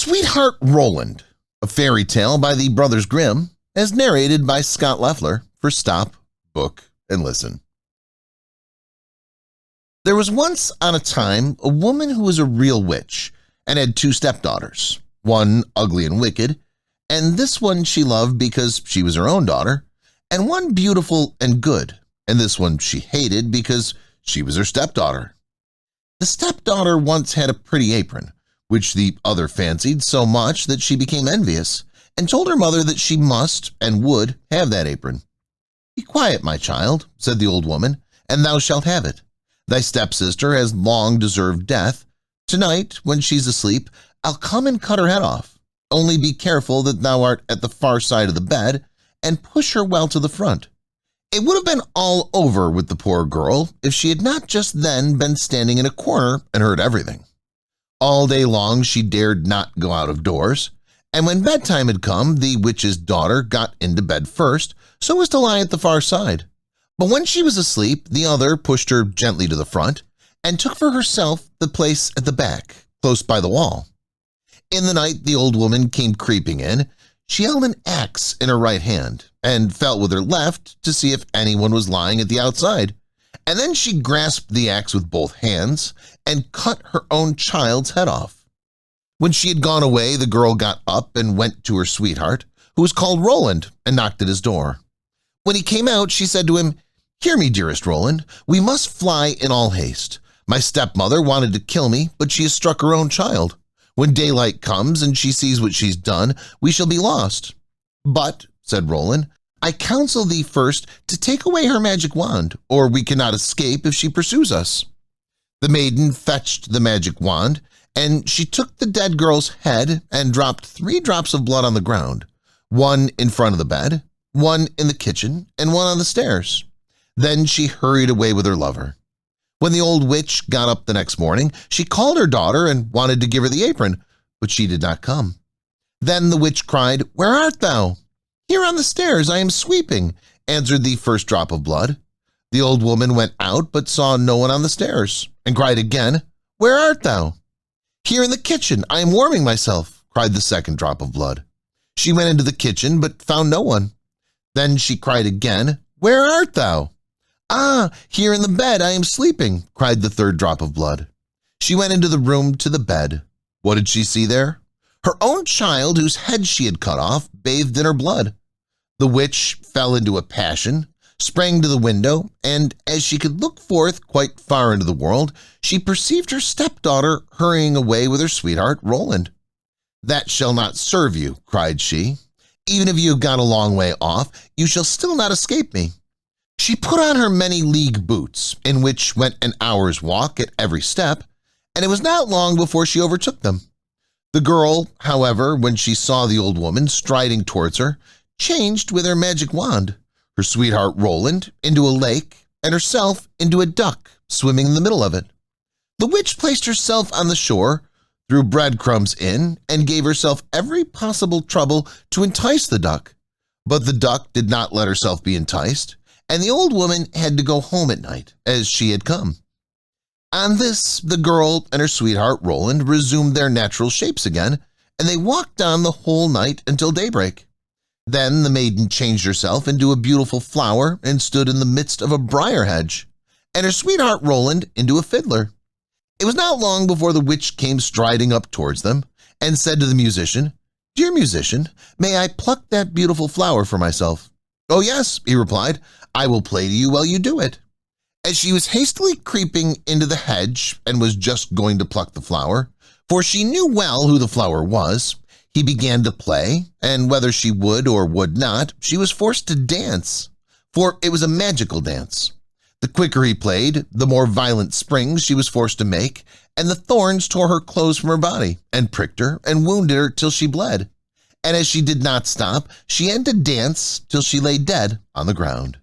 Sweetheart Roland, a fairy tale by the brothers Grimm, as narrated by Scott Leffler for Stop, Book, and Listen. There was once on a time a woman who was a real witch and had two stepdaughters, one ugly and wicked, and this one she loved because she was her own daughter, and one beautiful and good, and this one she hated because she was her stepdaughter. The stepdaughter once had a pretty apron, which the other fancied so much that she became envious and told her mother that she must and would have that apron. "Be quiet, my child," said the old woman, "and thou shalt have it. Thy stepsister has long deserved death. Tonight, when she's asleep, I'll come and cut her head off. Only be careful that thou art at the far side of the bed, and push her well to the front." It would have been all over with the poor girl if she had not just then been standing in a corner and heard everything. All day long she dared not go out of doors, and when bedtime had come, the witch's daughter got into bed first so as to lie at the far side. But when she was asleep, the other pushed her gently to the front and took for herself the place at the back, close by the wall. In the night the old woman came creeping in. She held an axe in her right hand and felt with her left to see if anyone was lying at the outside, and then she grasped the axe with both hands and cut her own child's head off. When she had gone away, the girl got up and went to her sweetheart, who was called Roland, and knocked at his door. When he came out, she said to him, "Hear me, dearest Roland, we must fly in all haste. My stepmother wanted to kill me, but she has struck her own child. When daylight comes and she sees what she's done, we shall be lost." "But," said Roland, "I counsel thee first to take away her magic wand, or we cannot escape if she pursues us." The maiden fetched the magic wand, and she took the dead girl's head and dropped 3 drops of blood on the ground, one in front of the bed, one in the kitchen, and one on the stairs. Then she hurried away with her lover. When the old witch got up the next morning, she called her daughter and wanted to give her the apron, but she did not come. Then the witch cried, "Where art thou?" "Here on the stairs, I am sweeping," answered the first drop of blood. The old woman went out but saw no one on the stairs and cried again, "Where art thou?" "Here in the kitchen, I am warming myself," cried the second drop of blood. She went into the kitchen but found no one. Then she cried again, "Where art thou?" "Ah, here in the bed, I am sleeping," cried the third drop of blood. She went into the room to the bed. What did she see there? Her own child, whose head she had cut off, bathed in her blood. The witch fell into a passion, sprang to the window, and as she could look forth quite far into the world, she perceived her stepdaughter hurrying away with her sweetheart, Roland. "That shall not serve you," cried she. "Even if you have got a long way off, you shall still not escape me." She put on her many-league boots, in which went an hour's walk at every step, and it was not long before she overtook them. The girl, however, when she saw the old woman striding towards her, changed with her magic wand, her sweetheart Roland into a lake, and herself into a duck swimming in the middle of it. The witch placed herself on the shore, threw breadcrumbs in, and gave herself every possible trouble to entice the duck. But the duck did not let herself be enticed, and the old woman had to go home at night, as she had come. On this, the girl and her sweetheart Roland resumed their natural shapes again, and they walked on the whole night until daybreak. Then the maiden changed herself into a beautiful flower and stood in the midst of a briar hedge, and her sweetheart Roland into a fiddler. It was not long before the witch came striding up towards them and said to the musician, "Dear musician, may I pluck that beautiful flower for myself?" "Oh yes," he replied, "I will play to you while you do it." As she was hastily creeping into the hedge and was just going to pluck the flower, for she knew well who the flower was, he began to play, and whether she would or would not, she was forced to dance, for it was a magical dance. The quicker he played, the more violent springs she was forced to make, and the thorns tore her clothes from her body and pricked her and wounded her till she bled. And as she did not stop, she had to dance till she lay dead on the ground.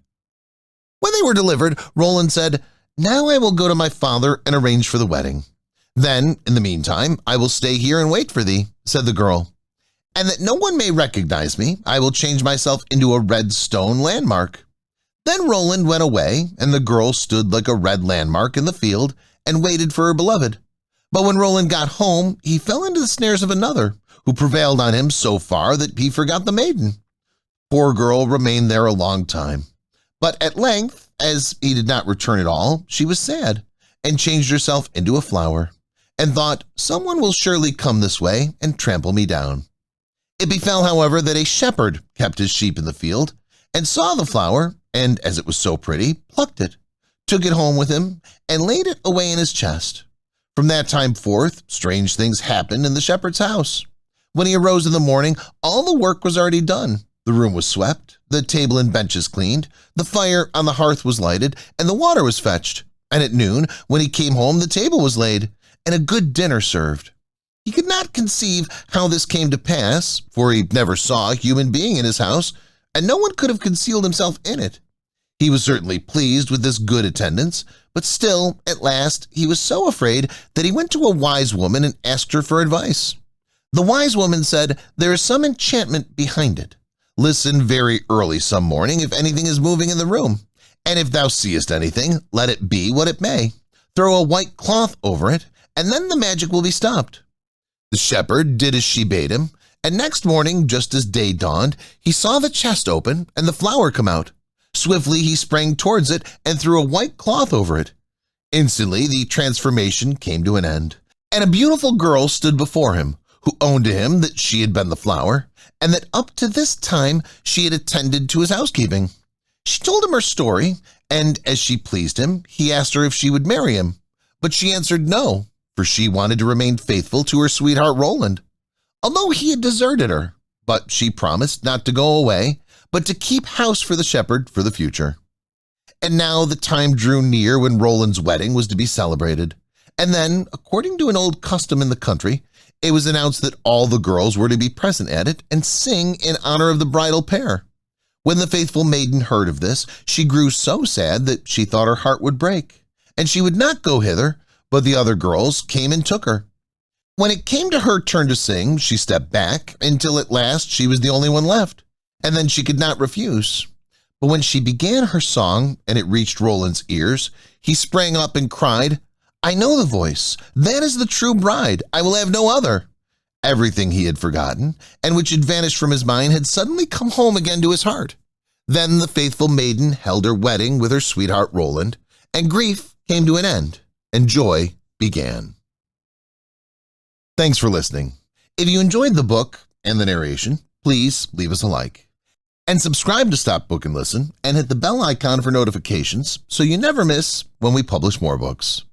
When they were delivered, Roland said, "Now I will go to my father and arrange for the wedding. Then, in the meantime, I will stay here and wait for thee," said the girl. "And that no one may recognize me, I will change myself into a red stone landmark." Then Roland went away, and the girl stood like a red landmark in the field and waited for her beloved. But when Roland got home, he fell into the snares of another, who prevailed on him so far that he forgot the maiden. Poor girl remained there a long time, but at length, as he did not return at all, she was sad and changed herself into a flower, and thought, someone will surely come this way and trample me down. It befell, however, that a shepherd kept his sheep in the field and saw the flower, and as it was so pretty, plucked it, took it home with him, and laid it away in his chest. From that time forth, strange things happened in the shepherd's house. When he arose in the morning, all the work was already done. The room was swept, the table and benches cleaned, the fire on the hearth was lighted, and the water was fetched. And at noon, when he came home, the table was laid, and a good dinner served. He could not conceive how this came to pass, for he never saw a human being in his house, and no one could have concealed himself in it. He was certainly pleased with this good attendance, but still, at last, he was so afraid that he went to a wise woman and asked her for advice. The wise woman said, "There is some enchantment behind it. Listen very early some morning if anything is moving in the room, and if thou seest anything, let it be what it may. Throw a white cloth over it, and then the magic will be stopped." The shepherd did as she bade him, and next morning, just as day dawned, he saw the chest open and the flower come out. Swiftly he sprang towards it and threw a white cloth over it. Instantly the transformation came to an end, and a beautiful girl stood before him, who owned to him that she had been the flower, and that up to this time she had attended to his housekeeping. She told him her story, and as she pleased him, he asked her if she would marry him, but she answered no, for she wanted to remain faithful to her sweetheart Roland, although he had deserted her. But she promised not to go away, but to keep house for the shepherd for the future. And now the time drew near when Roland's wedding was to be celebrated, and then, according to an old custom in the country, it was announced that all the girls were to be present at it and sing in honor of the bridal pair. When the faithful maiden heard of this, she grew so sad that she thought her heart would break, and she would not go hither, but the other girls came and took her. When it came to her turn to sing, she stepped back until at last she was the only one left, and then she could not refuse. But when she began her song and it reached Roland's ears, he sprang up and cried, "I know the voice. That is the true bride. I will have no other." Everything he had forgotten, and which had vanished from his mind, had suddenly come home again to his heart. Then the faithful maiden held her wedding with her sweetheart Roland, and grief came to an end, and joy began. Thanks for listening. If you enjoyed the book and the narration, please leave us a like. And subscribe to Stop Book and Listen, and hit the bell icon for notifications so you never miss when we publish more books.